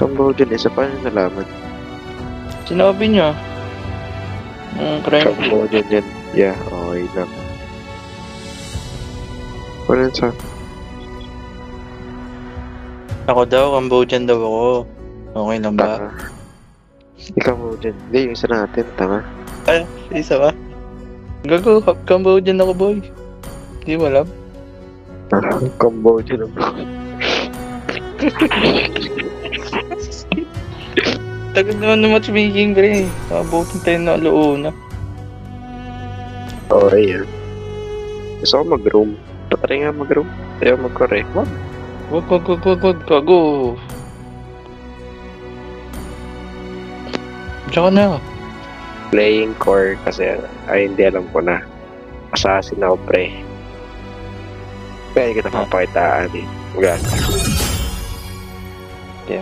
Cambodian, isa pa rin nalaman. Sinabi niya. Crime. Cambodian yan. Yeah, okay lang. Wala sa... Ako daw, Cambodian daw ako. Okay lang ba? Tanga. Ikaw mo dyan. Hindi, yung isa natin, tanga. Ay, isa ba? Gago, Cambodian ako boy. Hindi mo alam? Cambodian. Tagal naman na matchmaking, pre. Abutin tayo na alauna. Okay, yan. Gusto ko mag-room. Patry nga mag-room. Ayaw mag-correct. Wag, gago. Tsaka na. Playing core kasi ay hindi alam ko na. Assassin ako, pre. Kaya hindi kita papakitaan eh. Gano'n. Kaya,